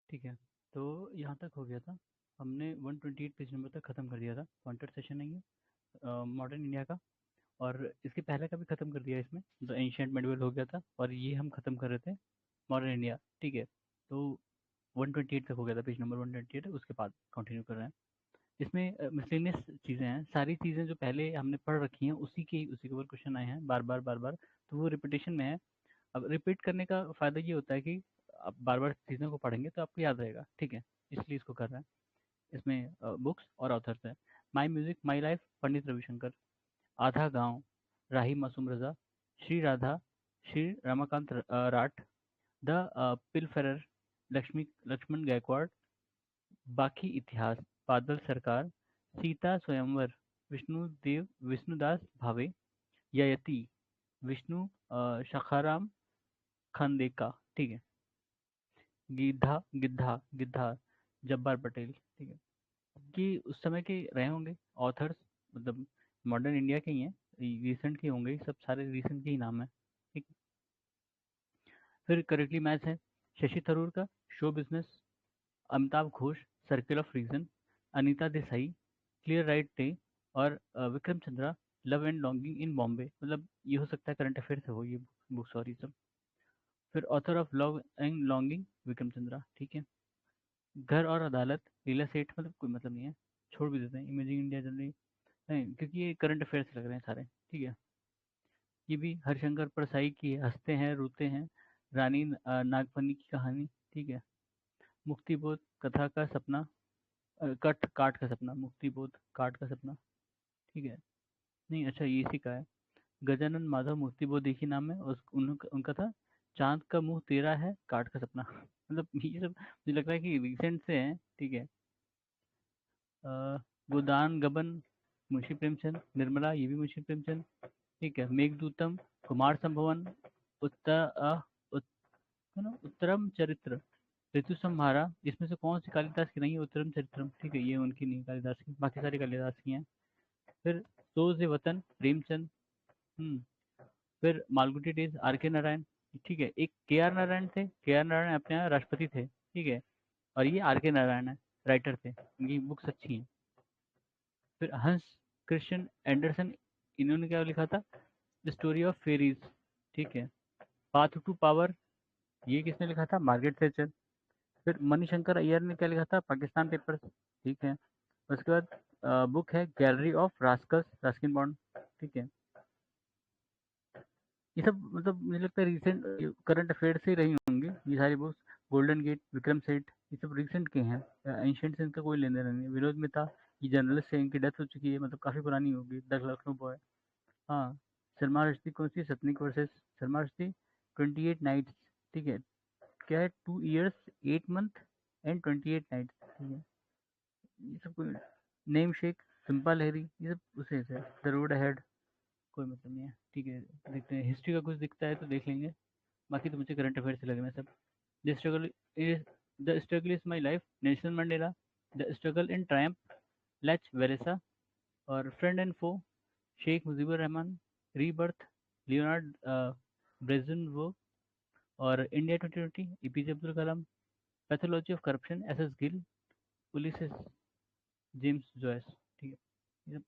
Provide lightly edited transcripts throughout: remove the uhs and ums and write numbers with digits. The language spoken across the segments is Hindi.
ठीक है। तो यहाँ तक हो गया था। हमने 128 पेज नंबर तक ख़त्म कर दिया था। पॉइंटेड सेशन है ये मॉडर्न इंडिया का। और इसके पहले का भी ख़त्म कर दिया इसमें, द एंशिएंट मेडिवल हो गया था और ये हम ख़त्म कर रहे थे मॉडर्न इंडिया। ठीक है। तो 128 तक हो गया था, पेज नंबर 128 उसके बाद कंटिन्यू कर रहे हैं। इसमें मिसलेनियस चीज़ें हैं, सारी चीज़ें जो पहले हमने पढ़ रखी हैं उसी के ऊपर क्वेश्चन आए हैं बार बार बार बार। तो वो रिपीटेशन में है। अब रिपीट करने का फ़ायदा ये होता है कि आप बार बार चीज़ों को पढ़ेंगे तो आपको याद रहेगा। ठीक है, इसलिए इसको कर रहे हैं। इसमें बुक्स और ऑथर्स है। माई music my life Pandit Ravishankar, आधा गांव राही मासूम रजा, श्री राधा श्री रमाकांत राठ, द पिलफेरर लक्ष्मी लक्ष्मण गायकवाड़, बाकी इतिहास बादल सरकार, सीता स्वयंवर विष्णुदेव विष्णुदास भावे, ययति विष्णु शाखाराम खानदेका। ठीक है। गिद्धा गिद्धा गिद्धा जब्बार पटेल। ठीक है। कि उस समय के रहे होंगे ऑथर्स, मतलब मॉडर्न इंडिया के ही हैं, रिसेंट के होंगे, सब सारे रिसेंट के ही नाम है। ठीक। फिर करेक्टली मैच है शशि थरूर का show business, Amitabh Ghosh circle of reason, Anita Desai clear right day, और Vikram Chandra love and longing in Bombay. मतलब ये हो सकता है करंट अफेयर से हो ये बुक, सॉरी सब। फिर author of love and longing Vikram Chandra. ठीक है। घर और अदालत लीला सेठ, मतलब कोई मतलब नहीं है, छोड़ भी देते हैं। इमेजिंग इंडिया जनरली नहीं, क्योंकि ये करंट अफेयर से लग रहे हैं सारे। ठीक है। ये भी हरिशंकर परसाई की है, हंसते हैं रोते हैं रानी नागफनी की कहानी। ठीक है। मुक्तिबोध कथा का सपना, कट काट का सपना, मुक्तिबोध काट का सपना। ठीक है। नहीं, अच्छा ये इसी का है। गजानन माधव मुक्तिबोध एक ही नाम है, उनका था चांद का मुंह तेरा है काट का सपना। मतलब ये सब मुझे लगता है कि रिसेंट से हैं। ठीक है। अ, गोदान गबन मुंशी प्रेमचंद, निर्मला ये भी मुंशी प्रेमचंद। ठीक है। मेघदूतम कुमार संभवन, उत्तर है ना, उत्तरम चरित्र ऋतु संहारा। इसमें से कौन सी कालिदास की नहीं है उत्तरम चरित्रम? ठीक है, ये उनकी नहीं कालिदास की, बाकी सारी कालिदास की हैं। फिर सोज ए वतन प्रेमचंद। हम्म। फिर मालगुडी डेज आर के नारायण। ठीक है। एक के आर नारायण थे, के आर नारायण अपने यहाँ राष्ट्रपति थे। ठीक है। और ये आर के नारायण है, राइटर थे, इनकी बुक्स अच्छी हैं। फिर हंस क्रिश्चियन एंडरसन, इन्होंने क्या लिखा था? The story of fairies. ठीक है। पाथ टू पावर, ये किसने लिखा था? Margaret Thatcher. फिर मणिशंकर अय्यर ने क्या लिखा था? पाकिस्तान पेपर्स। ठीक है। उसके बाद बुक है gallery of rascals, Ruskin Bond. ठीक है। ये सब मतलब मुझे लगता है रिसेंट करंट अफेयर से ही रही होंगी ये सारी books. Golden gate Vikram Seth, ये सब रिसेंट के हैं। एंशियंट से इनका कोई लेन देन नहीं है। विनोद मेहता, ये जर्नलिस्ट है, इनकी डेथ हो चुकी है, मतलब काफ़ी पुरानी होगी, द लखनऊ बॉय। हाँ। सलमान रश्दी कौन सी? सतनिक वर्सेस सलमान रश्दी, 28 नाइट्स। ठीक है। क्या है? 2 years 8 month एंड 28 नाइट्स। ठीक है। ये सब कोई नेम शेक सिंपा लहरी, ये सब उसे है। द रोड अहेड, कोई मतलब नहीं है। ठीक है। देखते हैं हिस्ट्री का कुछ दिखता है तो देख लेंगे, बाकी तो मुझे करंट अफेयर से लग रहा है सब। The struggle is the struggle is my life Nelson Mandela, the struggle in triumph Lech Walesa, और friend and foe Sheikh Mujibur Rahman, rebirth Leonid Brezhnev, और India 2020 APJ Abdul Kalam, pathology of corruption S S Gill, Ulysses James Joyce. ठीक है।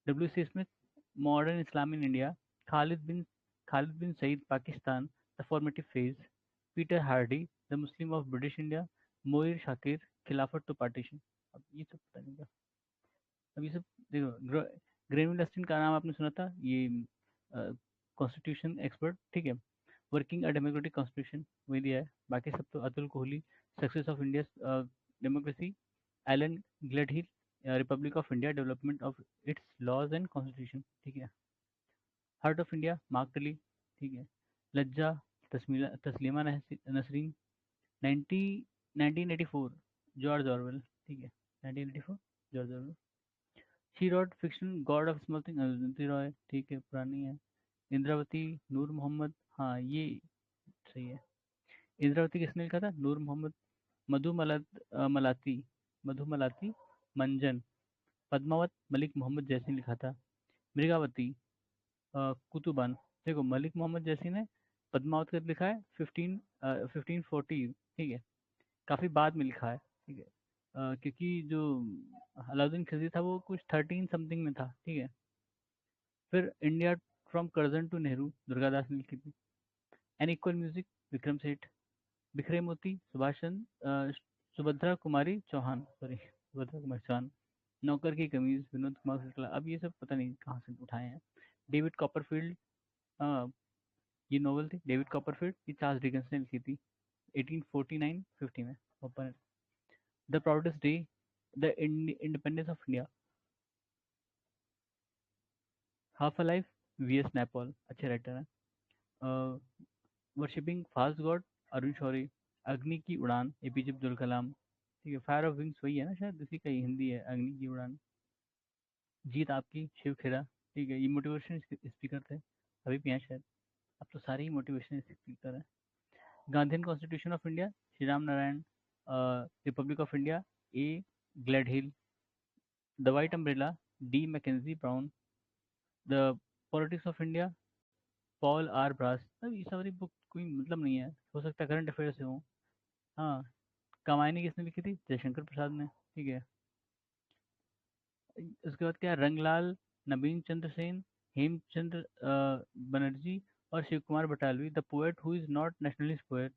W C Smith, modern Islam in India, Khalid bin Sayeed Pakistan, the formative phase, Peter Hardy the Muslim of British India, Moin Shakir खिलाफत टू पार्टीशन। अब ये सब पता नहीं क्या। अब ये सब देखो, ग्रेविन डस्टिन का नाम आपने सुना था, ये कॉन्स्टिट्यूशन एक्सपर्ट। ठीक है। वर्किंग अ डेमोक्रेटिक कॉन्स्टिट्यूशन, वही दिया है। बाकी सब तो Atul Kohli, success of India democracy, Alan Gledhill, republic of India development of its laws and constitution. ठीक है। Heart of India Mark Ali. ठीक है। लज्जा तस्लीमा नसरीन, 90 1984 जॉर्ज ऑरवेल। ठीक है। 1984 George Orwell. She wrote fiction god of small thing Arundhati Roy. ठीक है, पुरानी है। इंद्रावती नूर मोहम्मद, हाँ ये सही है। इंद्रावती किसने लिखा था? नूर मोहम्मद। मधु मलाती, मधु मलाती मंजन, पद्मावत मलिक मोहम्मद जैसी ने लिखा था। मृगावती कुतुबन। देखो मलिक मोहम्मद जैसी ने पद्मावत का लिखा है 1540। ठीक है। काफ़ी बाद में लिखा है, ठीक है। क्योंकि जो अलाउद्दीन खिलजी था वो कुछ 13 समथिंग में था, ठीक है। फिर India from Curzon to Nehru Durgadas ने लिखी थी। N equal music Vikram Seth. बिखरे मोती सुभाष चंद्र सुभद्रा कुमारी चौहान, सॉरी सुभद्रा कुमारी चौहान। नौकर की कमीज विनोद कुमार शुक्ला। अब ये सब पता नहीं कहाँ से उठाए हैं। डेविड कॉपरफील्ड, हाँ, ये नॉवल थी डेविड कॉपरफील्ड, ये चार्ल्स डिकेंस ने लिखी थी 1849-50 में। Open the proudest day, the independence of India. Half a life, V S Naipaul, अच्छे राइटर हैं। वर्शिपिंग फास्ट गॉड, अरुण शौरी। अग्नि की उड़ान, एपीजे अब्दुल कलाम, ठीक है। फायर ऑफ विंग्स वही है ना, शायद इसी का ही हिंदी है, अग्नि की उड़ान। जीत आपकी, शिव खेरा, ठीक है। ये मोटिवेशन स्पीकर थे, अभी भी हैं शायद। अब तो सारे ही मोटिवेशन स्पीकर हैं। Gandhian constitution of India, Shri Ram Narayan. Republic of India, A Gledhill. The white umbrella, D Mackenzie Brown. The politics of India, Paul R Brass. अब ये सारी बुक कोई मतलब नहीं है, हो सकता है करंट अफेयर से हो। हाँ, कमायनी किसने लिखी थी? जयशंकर प्रसाद ने, ठीक है। उसके बाद क्या है? रंगलाल, नवीन चंद्र सेन, हेमचंद्र बनर्जी और Shiv Kumar Batalvi. The poet who is not nationalist poet.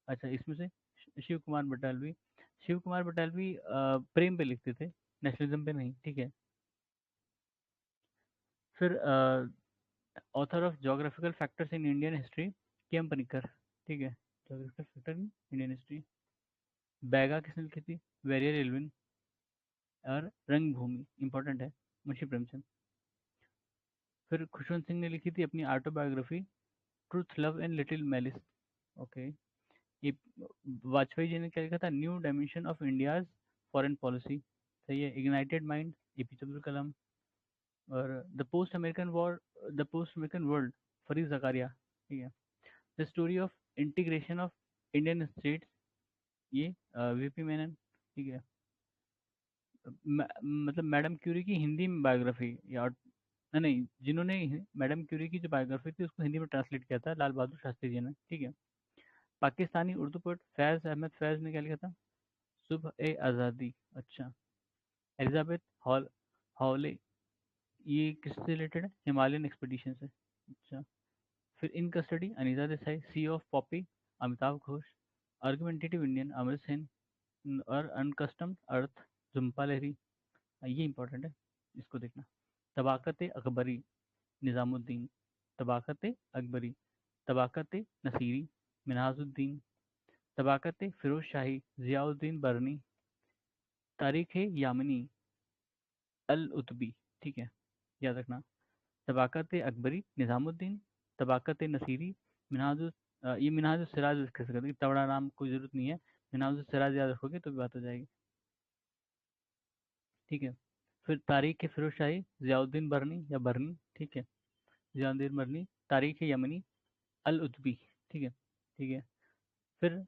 अच्छा, इसमें से शिव कुमार बटालवी। शिव कुमार बटालवी प्रेम पे लिखते थे, नेशनलिज्म पे नहीं, ठीक है। फिर author of geographical factors in Indian history, के एम पनिकर, ठीक है। Geographical factor in Indian history. Baiga किसने लिखी थी? Verrier Elwin. और रंगभूमि इंपॉर्टेंट है, मुंशी प्रेमचंद। फिर खुशवंत सिंह ने लिखी थी अपनी autobiography, truth love and little malice. Okay. ये वाजपेयी जी ने क्या लिखा था? New dimension of India's foreign policy, सही है। Ignited mind, APJ Abdul Kalam. और the post American world, Fareed Zakaria, ठीक है। The story of integration of Indian states, ये वीपी मेनन, ठीक है। मतलब मैडम क्यूरी की हिंदी में बायोग्राफी, या नहीं नहीं, जिन्होंने मैडम क्यूरी की जो बायोग्राफी थी उसको हिंदी में ट्रांसलेट किया था, लाल बहादुर शास्त्री जी ने, ठीक है। पाकिस्तानी उर्दू पोएट फैज अहमद फैज ने क्या लिखा था? सुबह ए आज़ादी, अच्छा। एलिजाबेथ हॉल हॉले, ये किससे रिलेटेड है? हिमालयन एक्सपीडिशन से, अच्छा। फिर in custody, Anita Desai. Sea of poppy, Amitabh Ghosh. Argumentative Indian, Amar Sen. और अनकस्टम्ड अर्थ, झुम्पा लहरी। ये इंपॉर्टेंट है, इसको देखना। तबाकत अकबरी, निज़ामुद्दीन। तबाकत अकबरी। तबाकत नसीरी, मिनहाजुद्दीन। तबाकत फिरोज शाही, जियाउद्दीन बरनी। तारीख यामिनी, अल उतबी, ठीक है, याद रखना। तबाकत अकबरी, निज़ामुद्दीन। तबाकत नसीरी, मिनहाजुल ये मिनहाजुल सिराज लिख सकते हैं, तबड़ा नाम कोई ज़रूरत नहीं है। मिनहाजुल सिराज याद रखोगे तो भी बात हो जाएगी, ठीक है। फिर तारीख फिरोज शाही, जियाउद्दीन बरनी या बरनी, ठीक है। जियाउद्दीन बरनी। तारीख यमनी, अल उतबी, ठीक है, ठीक है। फिर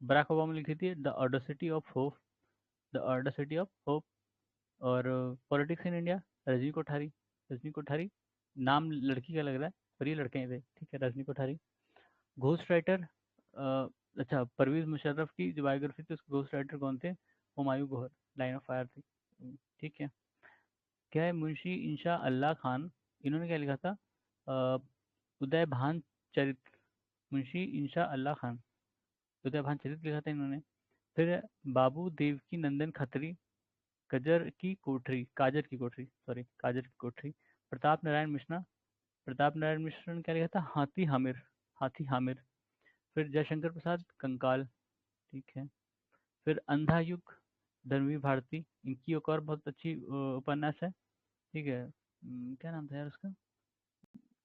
बराक ओबामा लिखी थी the audacity of hope, the audacity of hope. और politics in India, Rajni Kothari. Rajni Kothari, नाम लड़की का लग रहा है पर ये लड़के हैं थे, ठीक है। रजनी कोठारी। घोस्ट राइटर, अच्छा, परवेज मुशर्रफ की जो बायोग्राफी थी उसके घोस्ट राइटर कौन थे? Humayun Gohar, line of fire थी, ठीक है। क्या है? मुंशी इंशा अल्लाह खान, इन्होंने क्या लिखा था? अ, उदय भान चरित्र, मुंशी इंशा अल्लाह खान, उदय भान चरित्र लिखा था इन्होंने। फिर बाबू देवकी नंदन खत्री, कजर की कोठरी, काजर की कोठरी, सॉरी, काजर की कोठरी। प्रताप नारायण मिश्रा। प्रताप नारायण मिश्रा ने क्या लिखा था? हाथी हामिर, हाथी हामिर। फिर जयशंकर प्रसाद, कंकाल, ठीक है। फिर अंधा युग, धर्मवीर भारती, इनकी एक और बहुत अच्छी उपन्यास है, ठीक है। क्या नाम था यार उसका,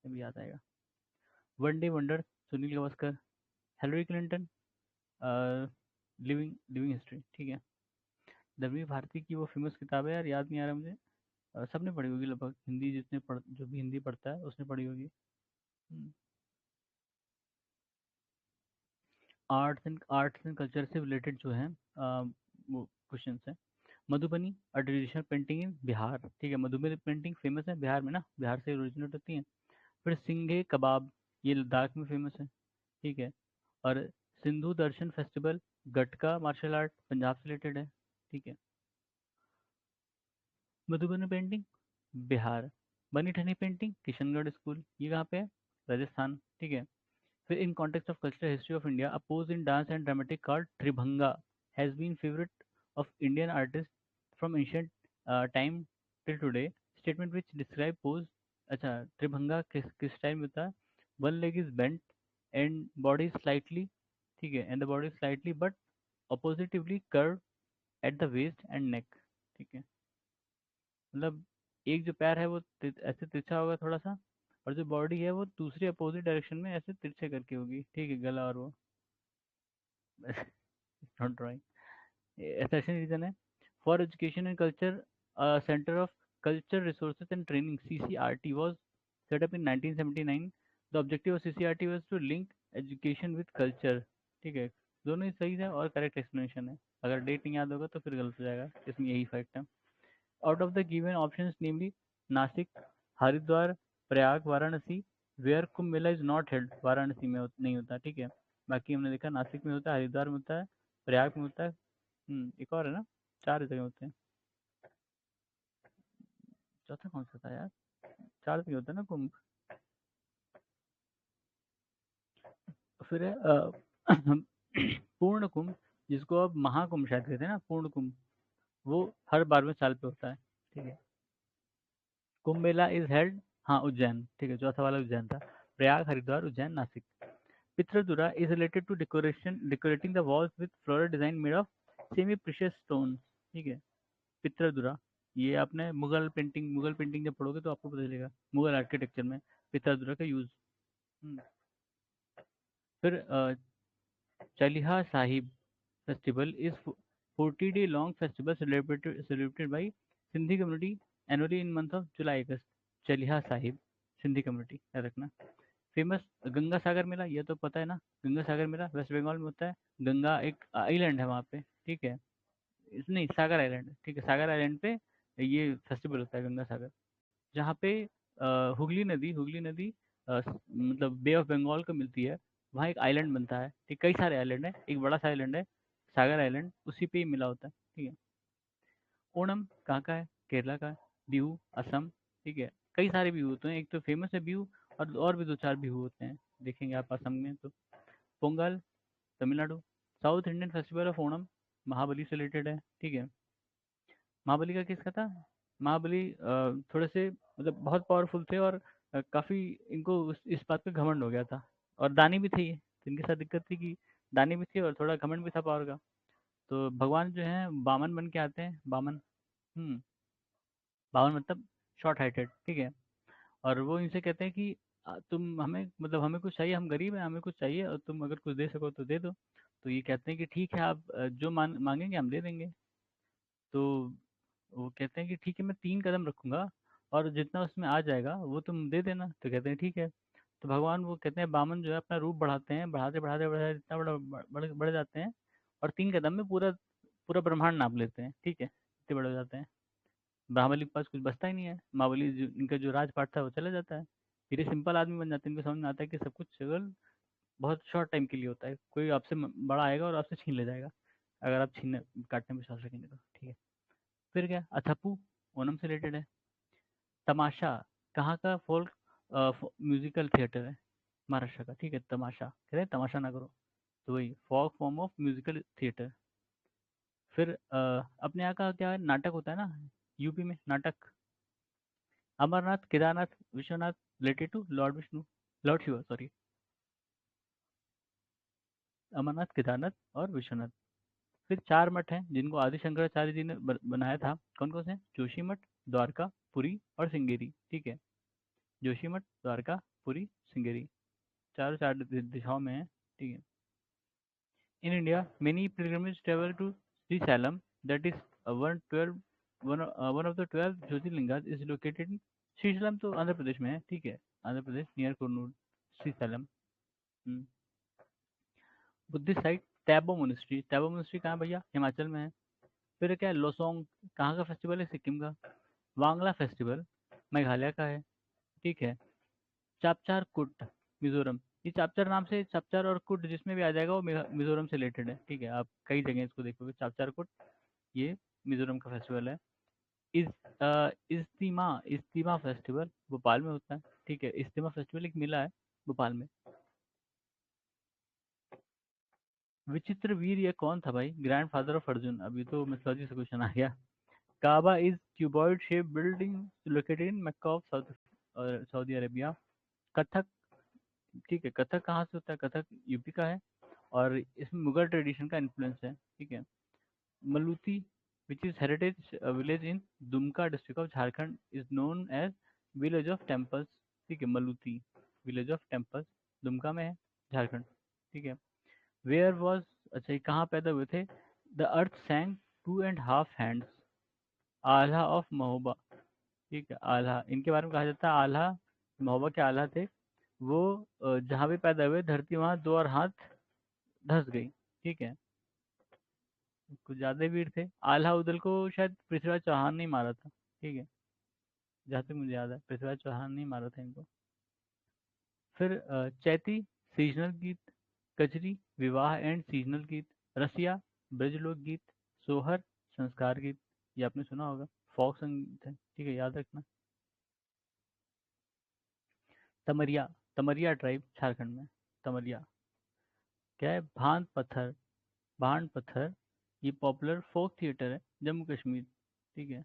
अभी याद आएगा। One day wonder, Sunil Gavaskar. Hillary Clinton, living living history, ठीक है। धर्मवीर भारती की वो फेमस किताब है यार, याद नहीं आ रहा मुझे। सबने पढ़ी होगी लगभग, हिंदी जो भी हिंदी पढ़ता है उसने पढ़ी होगी। आर्ट्स एंड कल्चर से रिलेटेड जो है वो क्वेश्चन है। Madhubani, a traditional painting in Bihar, ठीक है। मधुबनी पेंटिंग फेमस है बिहार में ना, बिहार से ओरिजिनेट होती है। फिर सिंघे कबाब, ये लद्दाख में फेमस है, ठीक है। और सिंधु दर्शन festival, gatka martial art Punjab से रिलेटेड है, ठीक है। मधुबनी पेंटिंग बिहार। बनी ठनी पेंटिंग किशनगढ़ स्कूल, ये कहाँ पे है? राजस्थान, ठीक है। फिर in context of cultural history of India, a pose in dance and dramatic called Tribhanga has been favourite of Indian artist from ancient time till today. Statement which describe pose. अच्छा, त्रिभंगा किस टाइम होता है? One leg is bent and body slightly, ठीक है, and the body slightly but oppositely curve at the waist and neck, ठीक है। मतलब एक जो पैर है वो ऐसे तिरछा होगा थोड़ा सा, और जो बॉडी है वो दूसरी अपोजिट डायरेक्शन में ऐसे तिरछे करके होगी, ठीक है, गला और वो नॉट ड्राइंग। एसेशन रीजन है for education and culture, centre of culture resources and training CCRT was set up in 1979. The objective of CCRT was to link education with culture, ठीक है। दोनों ही सही है और करेक्ट एक्सप्लेनेशन है। अगर डेट नहीं याद होगा तो फिर गलत हो जाएगा, इसमें यही फैक्ट है। Out of the given options, namely Nasik, Haridwar, Prayag, Varanasi, where Kumbh Mela is not held, Varanasi में नहीं होता, ठीक है। बाकी हमने देखा नासिक में होता है, हरिद्वार में होता है, प्रयाग में होता है। एक और है ना, 4 जगह होते हैं। चौथा कौन सा था यार? 4 जगह होता है ना कुंभ। फिर है पूर्ण कुंभ, जिसको अब महाकुंभ शायद कहते हैं ना, पूर्ण कुंभ, वो हर 12वें साल पे होता है, ठीक है। कुंभ मेला इज हेल्ड, हाँ उज्जैन, ठीक है, चौथा वाला उज्जैन था। Prayag, Haridwar, Ujjain, Nashik. Pitradura is related to decorating the walls with floral design made of semi precious stones, ठीक है। पित्रादुरा, ये आपने मुगल पेंटिंग जब पढ़ोगे तो आपको पता चलेगा, मुगल आर्किटेक्चर में पित्रादुरा का यूज। फिर Chaliha Sahib festival is 40-day long festival celebrated by Sindhi community annually in month of July August। Chaliha Sahib Sindhi community, याद रखना। फेमस गंगा सागर मेला, ये तो पता है ना, गंगा सागर मेला वेस्ट बंगाल में होता है। गंगा एक आइलैंड है वहाँ पे, ठीक है। नहीं, सागर आइलैंड, ठीक है, सागर आइलैंड पे ये फेस्टिवल होता है गंगा सागर, जहाँ पे हुगली नदी मतलब बे ऑफ बंगाल को मिलती है। वहाँ एक आइलैंड बनता है, ठीक, कई सारे आइलैंड है, एक बड़ा सा आइलैंड है सागर आइलैंड, उसी पे ही मिला होता है, ठीक है। ओणम कहाँ का है? केरला का है। बिहू असम, ठीक है। कई सारे बिहू होते हैं, एक तो फेमस है बिहू, और भी 2-4 बिहू होते हैं, देखेंगे आप असम में तो। Pongal Tamil Nadu. South Indian festival of Onam Mahabali से रिलेटेड है, ठीक है। महाबली का किसका था? महाबली थोड़े से मतलब बहुत पावरफुल थे, और काफी इनको इस बात पे घमंड हो गया था, और दानी भी थे ये, तो इनके साथ दिक्कत थी कि दानी भी थे और थोड़ा घमंड भी था पावर का। तो भगवान जो है बामन बन के आते हैं, बामन। हम्म बामन मतलब शॉर्ट हाइटेड, ठीक है। और वो इनसे कहते हैं कि तुम हमें, मतलब हमें कुछ चाहिए, हम गरीब हैं, हमें कुछ चाहिए, और तुम अगर कुछ दे सको तो दे दो। तो ये कहते हैं कि ठीक है, आप जो मांगेंगे हम दे देंगे। तो वो कहते हैं कि ठीक है, मैं 3 कदम रखूंगा, और जितना उसमें आ जाएगा वो तुम दे देना। तो कहते हैं ठीक है। तो भगवान, वो कहते हैं बामन जो है अपना रूप बढ़ाते हैं, बढ़ाते बढ़ाते बढ़ाते इतना बड़ा बढ़ जाते हैं, और 3 कदम में पूरा पूरा ब्रह्मांड नाप लेते हैं, ठीक है, इतने बड़े हो जाते हैं। महाबली के पास कुछ बचता ही नहीं है, महाबली इनका जो राजपाट था वो चला जाता है। फिर ये सिंपल आदमी बन जाते हैं, इनको समझ में आता है कि सब कुछ केवल बहुत शॉर्ट टाइम के लिए होता है, कोई आपसे बड़ा आएगा और आपसे छीन ले जाएगा, अगर आप छीनने काटने में विश्वास रखेंगे तो, ठीक है। फिर क्या, अथप्पू ओनम से रिलेटेड है। तमाशा कहाँ का फोल्क म्यूजिकल थिएटर है? महाराष्ट्र का, ठीक है। तमाशा कह रहे हैं तमाशा ना करो, तो वही folk form of musical theatre. फिर अपने यहाँ का क्या है, नाटक होता है ना, यूपी में नाटक। Amarnath, Kedarnath, Vishwanath related to lord Vishnu, lord Shiv, sorry. Amarnath, Kedarnath और विश्वनाथ। फिर 4 मठ हैं जिनको आदि शंकराचार्य जी ने बनाया था, कौन कौन से हैं? जोशी मठ, द्वारका, पुरी और सिंगेरी, ठीक है। जोशी मठ, द्वारका, पुरी, सिंगेरी, चारों 4 दिशाओं में है, ठीक है। In India many pilgrimages travel to Sri Salam, that is one of the 12 Jyotirlingas is located in Sri Salam, तो आंध्र प्रदेश में है, ठीक है। Andhra Pradesh near Kurnool, Shri Sailam. Buddhist site Tabo monastery कहाँ है भैया? हिमाचल में है। फिर क्या है, लोसोंग कहाँ का फेस्टिवल है? सिक्किम का। वांगला फेस्टिवल मेघालय का है, ठीक है। चापचार कुट मिजोरम, ये चापचार नाम से, चापचार और कुट जिसमें भी आ जाएगा वो मिजोरम से रिलेटेड है, ठीक है। आप कई जगह इसको देखोगे, चापचार कुट, ये मिजोरम का फेस्टिवल है। इस इज्तिमा इज्तिमा फेस्टिवल भोपाल में होता है, ठीक है। इज्तिमा फेस्टिवल एक मेला है भोपाल में। विचित्र वीर ये कौन था भाई? ग्रैंड फादर ऑफ अर्जुन, अभी तो मिथोलॉजी से क्वेश्चन आ गया। Kaaba is cuboid shape building located in Mecca of Saudi Arabia. Kathak, ठीक है। कथक कहाँ से होता है? कथक यूपी का है, और इसमें मुगल ट्रेडिशन का इन्फ्लुएंस है, ठीक है। Maluti, which is heritage village in Dumka district of Jharkhand, is known as village of temples, ठीक है। Maluti village of temples Dumka में है, झारखंड, ठीक है। वेयर वॉज, अच्छा ये कहाँ पैदा हुए थे? The earth सैंग 2.5 hands, Alha of Mahoba, ठीक है। आल्हा, इनके बारे में कहा जाता है आल्हा, महोबा के आल्हा थे वो। जहाँ भी पैदा हुए धरती वहाँ दो और हाथ धस गई, ठीक है। कुछ ज्यादा वीर थे। आल्हा उदल को शायद पृथ्वीराज चौहान ने ही मारा था, ठीक है। जहाँ तक मुझे याद है पृथ्वीराज चौहान ने ही मारा था इनको। फिर चैती सीजनल गीत, कजरी विवाह एंड सीजनल गीत, रसिया ब्रजलोक गीत, सोहर संस्कार गीत, ये आपने सुना होगा, फोक संगीत है, ठीक है, याद रखना। तमरिया, तमरिया ट्राइब झारखंड में, तमरिया। क्या है? भान पत्थर, भान पत्थर, ये पॉपुलर फोक थिएटर है जम्मू कश्मीर, ठीक है।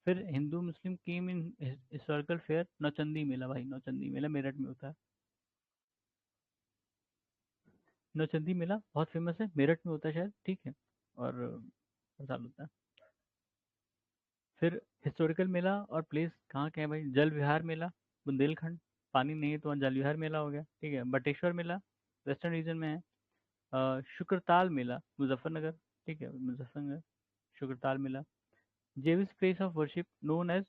फिर हिंदू मुस्लिम केम इन हिस्टोरिकल फेयर, नौचंदी मेला, भाई नौचंदी मेला मेरठ में होता है। नौचंदी मेला बहुत फेमस है, मेरठ में होता है शायद, ठीक है। और हर साल होता है। फिर हिस्टोरिकल मेला और प्लेस कहाँ के हैं भाई? जल विहार मेला बुंदेलखंड, पानी नहीं है तो वहाँ जल विहार मेला हो गया, ठीक है। बटेश्वर मेला वेस्टर्न रीजन में है। शुक्रताल मेला मुजफ्फरनगर, ठीक है, मुजफ्फरनगर शुक्रताल मेला। Jewish place of worship known as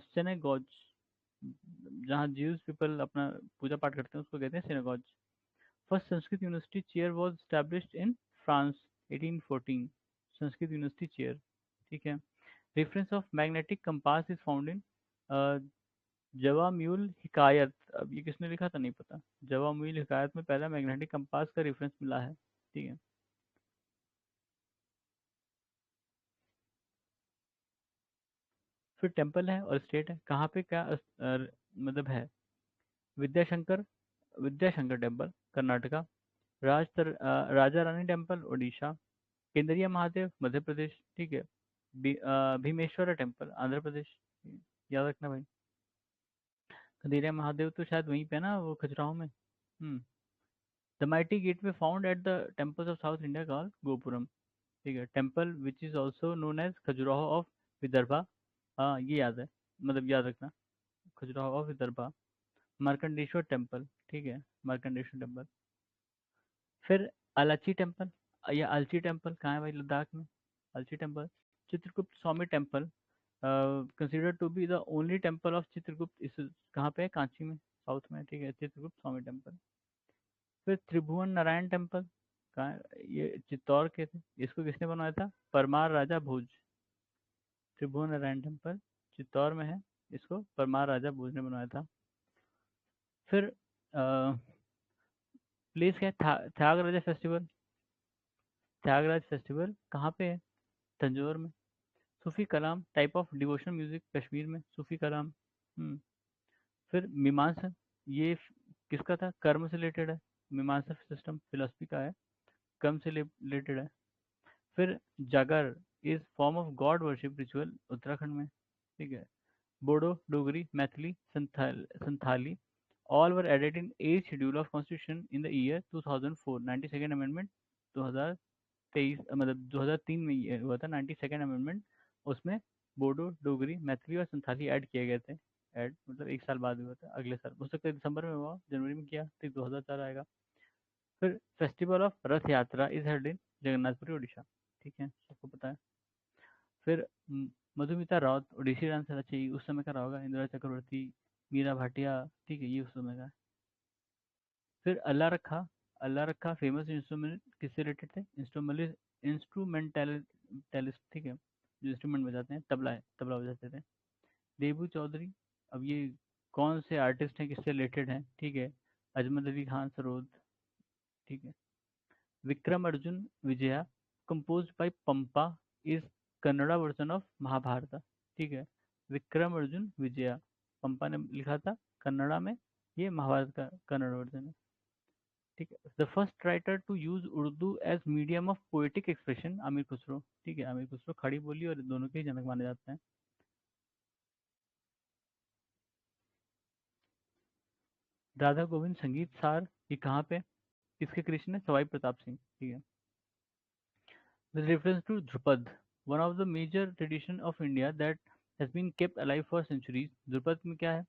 synagogue, जहाँ ज्यूज पीपल अपना पूजा पाठ करते हैं उसको कहते हैं synagogue. First Sanskrit university chair was established in France 1814, Sanskrit university chair, ठीक है। Reference of magnetic compass is found in Jawamiul Hikayat, अब ये किसने लिखा था नहीं पता। जवाम्यूल हिकायत में पहला मैग्नेटिक कंपास का रेफरेंस मिला है, ठीक है। फिर टेम्पल है और स्टेट है, कहाँ पे क्या मतलब है? विद्याशंकर, विद्याशंकर टेम्पल कर्नाटका, राजा रानी टेम्पल उड़ीसा, केंद्रीय महादेव मध्य प्रदेश, ठीक है। भीमेश्वरा टेम्पल आंध्र प्रदेश, याद रखना भाई। केंद्रीय महादेव तो शायद वहीं पे है ना, वो खजुराहो में। The mighty gateway found at the temples of South India call gopuram, ठीक है। Temple which is also known as Khajuraho of Vidarbha, हाँ ये याद है, मतलब याद रखना, खजुराहो ऑफ विदर्भा। मार्कंडेश्वर टेम्पल, ठीक है, मार्कंडेश्वर टेम्पल। फिर अलाची टेम्पल, या अलची टेम्पल कहाँ है भाई? लद्दाख में, Alchi temple. Chitragupta Swami temple, consider to be the only temple of Chitragupta, इस कहाँ पे है? कांची में, साउथ में, ठीक है, चित्रगुप्त स्वामी टेम्पल। फिर त्रिभुवन नारायण टेम्पल कहाँ है? ये चित्तौड़ के थे, इसको किसने बनवाया था? परमार राजा भोज। त्रिभुवन नारायण टेम्पल चित्तौड़ में है, इसको परमार राजा भोज ने बनवाया था। फिर प्लेस क्या है? त्यागराजा फेस्टिवल, त्यागराज फेस्टिवल कहाँ पे है? तंजौर में। Sufi Kalam type of devotional music Kashmir में, सूफी कलाम। हम्म। फिर मीमांसा, ये किसका था? कर्म से रिलेटेड है, मीमांसा सिस्टम फिलोसफी का है, कर्म से रिलेटेड है। फिर जागर is form of God worship ritual Uttarakhand में, ठीक है। Bodo, Dogri, Maithili, Santhali all were added in 8th schedule of constitution in the year 2004, 92nd amendment 2023, मतलब 2003 में ये हुआ था 92nd अमेंडमेंट। उसमें बोडो, डोगरी, मैथिली और संथाली ऐड किए गए थे। ऐड मतलब एक साल बाद हुआ था, अगले साल हो सकता है दिसंबर में हुआ, जनवरी में किया तो 2004 आएगा। फिर festival of Rath Yatra is held in Jagannathpuri Orissa, ठीक है, सबको पता है। फिर मधुमिता राउत ओडिसी डांसर, अच्छा ये उस समय का रहा होगा, इंदिरा चक्रवर्ती, मीरा भाटिया, ठीक है, ये उस समय का। फिर अल्लाह रखा, अल्लाह रखा फेमस इंस्ट्रूमेंट किससे रिलेटेड थे? इंस्ट्रूमेंटलिस्ट, ठीक है, जो इंस्ट्रूमेंट बजाते हैं, तबला है, तबला बजाते थे। देबू चौधरी, अब ये कौन से आर्टिस्ट हैं, किससे रिलेटेड हैं, ठीक है? अजमल अली खान सरोद, ठीक है। Vikram Arjun Vijaya composed by Pampa is Kannada version of Mahabharata, ठीक है। विक्रम अर्जुन विजया पंपा ने लिखा था कन्नड़ा में, ये महाभारत का कन्नड़ वर्जन है, ठीक है। The first writer to use Urdu as medium of poetic expression Amir Khusro, ठीक है। अमीर खुसरो खड़ी बोली और दोनों के ही जनक माने जाते हैं। राधा गोविंद संगीत सार ये कहाँ पे, किसके कृष्ण है, सवाई प्रताप सिंह, ठीक है। With reference to Drupad, one of the major tradition of India that has been kept alive for centuries. Dhrupad में क्या है,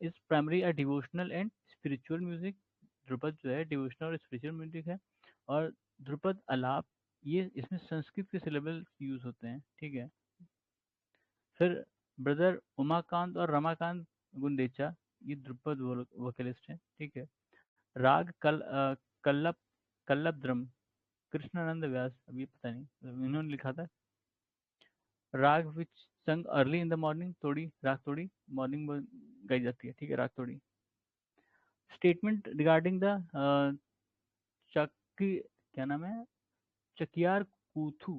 is primarily a devotional and spiritual music. Dhrupad जो है डिवोशनल और स्पिरिचुअल म्यूजिक है। और ध्रुपद आलाप, ये इसमें संस्कृत के सिलेबल यूज होते हैं, ठीक है। फिर ब्रदर उमाकांत और रमाकांत गुंदेचा, ये ध्रुपद वोकलिस्ट है, ठीक है। राग कल्लप कल्लप द्रम कृष्णानंद व्यास, अभी पता नहीं इन्होंने लिखा था। राग विच संग अर्ली इन द मॉर्निंग, तोड़ी राग तोड़ी मॉर्निंग में गाई जाती है, ठीक है, राग तोड़ी। स्टेटमेंट रिगार्डिंग द चक्की, क्या नाम है, Chakyar Koothu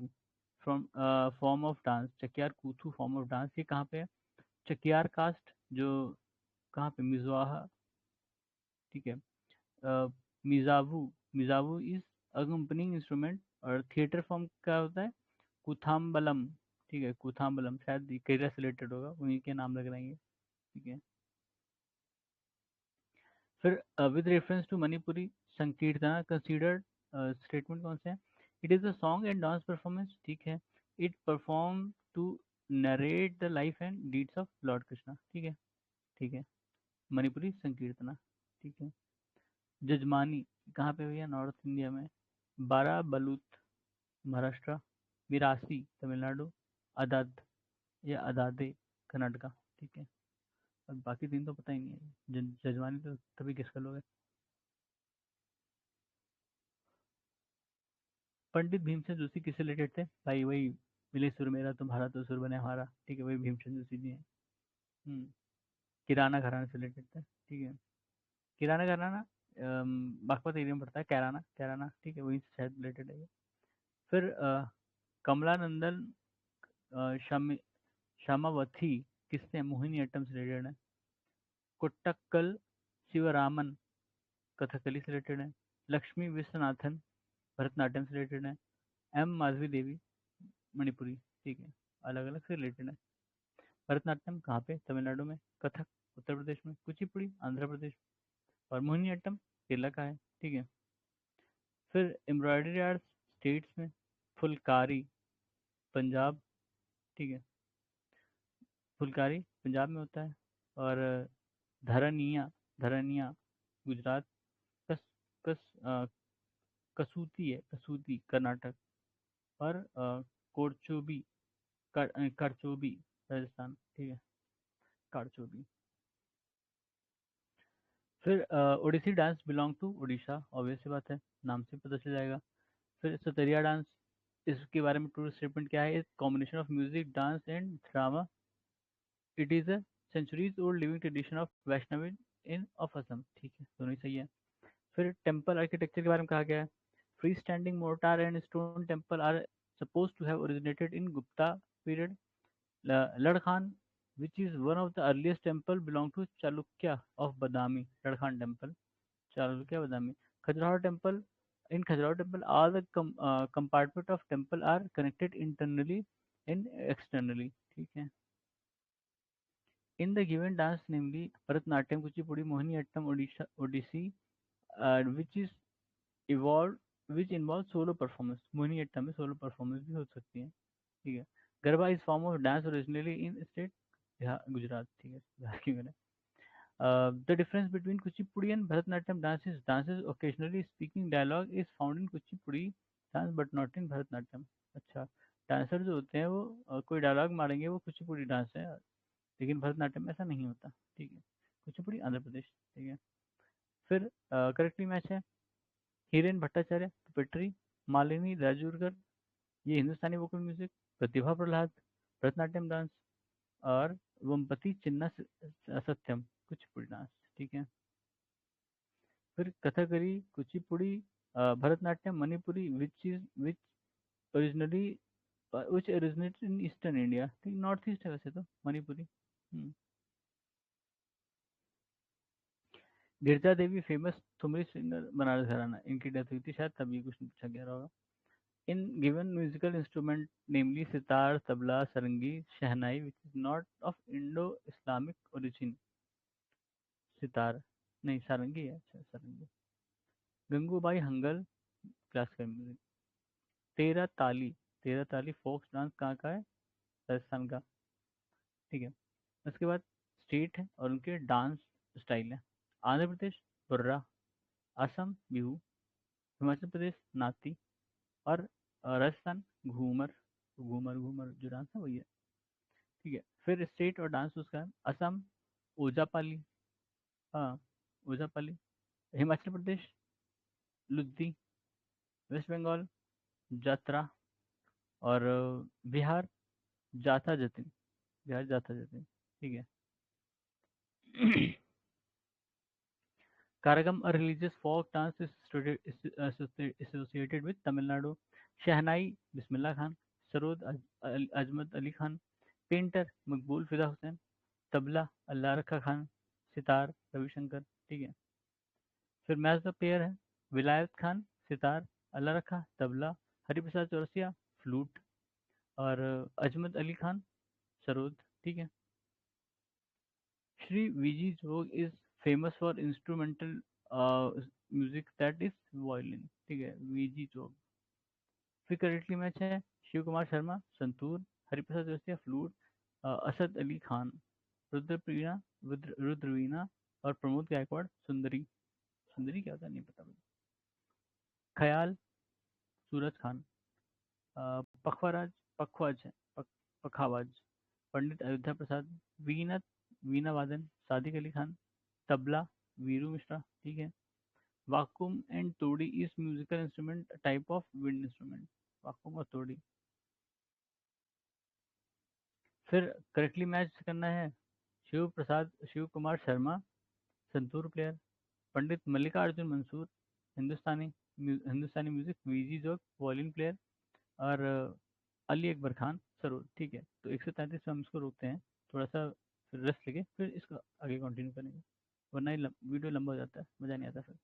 from form of dance, Chakyar Koothu form of dance, ये कहाँ पे है, चकियार कास्ट जो कहाँ पे, मिजवाहा, ठीक है। मिजावू, मिजावू इज अकम्पनिंग इंस्ट्रूमेंट। और थिएटर फॉर्म क्या होता है, कुथाम्बलम, ठीक है, कुथाम्बलम शायद केरला से रिलेटेड होगा, उन्हीं के नाम लग रहेंगे, ठीक है। फिर with reference to Manipuri Sankirtana considered, statement कौन से हैं, it is a song and dance performance, ठीक है। It perform to narrate the life and deeds of Lord Krishna, ठीक है, ठीक है। मणिपुरी संकीर्तना, ठीक है। जजमानी कहाँ पे भैया, नॉर्थ इंडिया में। बारा बलूत महाराष्ट्र। मिरासी तमिलनाडु। अदाद या अदादे कर्नाटका, ठीक है। और बाकी तीन तो पता ही नहीं है, जजमानी तो तभी किस कर लोगे। पंडित भीमसेन जोशी किससे रिलेटेड थे, भाई वही, मिले सुर मेरा तुम्हारा तो सुर बने हमारा, ठीक है, वही भीमसेन जोशी जी हैं। हम्म, किराना घराना से रिलेटेड थे, ठीक है। किराना घराना बागपत एरिया में पड़ता है, कैराना कैराना, ठीक है, वही से शायद रिलेटेड है ये। फिर कमला नंदन शामी श्यामावथी किससे, मोहिनी अट्टम से रिलेटेड है। कोट्टक्कल शिवरामन कथकली से रिलेटेड है। लक्ष्मी विश्वनाथन भरतनाट्यम से रिलेटेड है। एम माधवी देवी मणिपुरी, ठीक है, अलग अलग से रिलेटेड है। भरतनाट्यम कहाँ पे, तमिलनाडु में। कथक उत्तर प्रदेश में। कुचिपुड़ी आंध्र प्रदेश। और मोहिनीअट्टम केरला का है, ठीक है। फिर एम्ब्रॉयडरी आर्ट स्टेट्स में। फुलकारी पंजाब, ठीक है, फुलकारी पंजाब में होता है। और धरनिया, धरनिया गुजरात। कस कस कसूती है, कसूती कर्नाटक। और कोरचोबी करचोबी राजस्थान, ठीक है, कारचोबी। फिर Odissi dance belong to Orissa, obvious सी बात है, नाम से पता चल जाएगा। फिर सतरिया डांस, इसके बारे में ट्रू स्टेटमेंट क्या है, combination of music dance and drama. It is a centuries old living tradition of Vaishnavi in of Assam, ठीक है, दोनों ही सही है। फिर टेम्पल आर्किटेक्चर के बारे में कहा गया है, free standing mortar and stone temple are suppose to have originated in Gupta period. Ladkhan which is one of the earliest temple belong to Chalukya of Badami, Ladkhan temple, Chalukya Badami. Khajuraho temple, in Khajuraho temple all the compartment of temple are connected internally and externally, ठीक है। In the given dance namely Bharatnatyam, Kuchipudi, Mohiniyattam, Odissi, which is evolved which involves solo performance, Mohiniyattam में सोलो परफॉर्मेंस भी हो सकती है, ठीक है। Garba is form of dance originally in state Bihar Gujarat, ठीक है, बिहार की मैंने। The difference between Kuchipudi and Bharatanatyam dances occasionally speaking dialogue is found in Kuchipudi dance but not in Bharatanatyam. अच्छा, डांसर जो होते हैं वो कोई डायलॉग मारेंगे वो कुचिपुड़ी डांस है, लेकिन भरतनाट्यम में ऐसा नहीं होता, ठीक है। कुचिपुड़ी आंध्र प्रदेश, ठीक है। फिर करेक्टली मैच है, हिरेन भट्टाचार्य पुपेट्री, मालिनी राजूरकर ये Hindustani vocal music, Pratibha Prahlad Bharatanatyam dance, और वमपति चिन्ना सत्यम कुचिपुड़ी डांस, ठीक है। फिर Kathakali, Kuchipudi, Bharatanatyam, Manipuri, which originally which originated in eastern India. ठीक, नॉर्थ ईस्ट है वैसे तो मणिपुरी। गिरजा देवी फेमस ठुमरी सिंगर बनारस घराना, इनकी डेथ हुई थी शायद, तभी कुछ पूछा गया होगा। In given musical instrument namely sitar, tabla, sarangi, shehnai which is not of Indo Islamic origin. Sitar नहीं, सारंगी है, अच्छा सारंगी। Gangubai Hangal, classical music. तेरा ताली, तेरा ताली फोक डांस कहाँ का है? राजस्थान का। ठीक है। उसके बाद स्टेट है और उनके डांस स्टाइल है। आंध्र प्रदेश बुर्रा, असम बिहू, हिमाचल प्रदेश नाती, और राजस्थान घूमर। घूमर घूमर जो डांस है वही है। ठीक है, फिर स्टेट और डांस उसका है। असम ओजापाली, हाँ ओजापाली। हिमाचल प्रदेश लुद्दी। वेस्ट बंगाल जात्रा। और बिहार जाथा जतिन। बिहार जाथा जतिन। ठीक है। Karagam, a religious folk dance, is associated with Tamil Nadu. Shehnai, Bismillah Khan. Sarod, Ajmat Ali Khan. Painter, Maqbool Fida Hussain. Tabla अल्लाह रखा खान। सितार रविशंकर। ठीक है। फिर मैच द पेयर है। विलायत खान सितार, अल्लाह रखा तबला, हरिप्रसाद चौरसिया फ्लूट, और अजमत अली खान सरोद। ठीक है। श्री वीजी जोग is famous for instrumental music that is violin. ठीक है, वीजी जोग। फिर करेक्टली मैच है। शिव कुमार शर्मा संतूर, हरिप्रसाद चौरसिया फ्लूट, असद अली खान रुद्रवीणा, रुद्रवीणा, और प्रमोद गायकवाड़ सुंदरी। सुंदरी क्या होता है नहीं पता मुझे। ख्याल सूरज खान। पखवाराज, पखवाज है, पखावाज पंडित अयोध्या प्रसाद। वीणत, वीणा वादन सादिक अली खान। तबला वीरू मिश्रा। ठीक है। वाकुम एंड तोड़ी is musical instrument type of wind instrument. वाकुम और तोड़ी। फिर करेक्टली मैच करना है। Shiv Prasad, Shiv Kumar Sharma santoor player. Pandit Mallikarjun Mansur Hindustani, Hindustani music VG Jog violin player. और अली अकबर खान सरूर। ठीक है, तो 133 पे हम इसको रोकते हैं, थोड़ा सा रेस्ट लेके फिर इसको आगे कंटिन्यू करेंगे, वरना ये वीडियो लंबा हो जाता है, मज़ा नहीं आता फिर।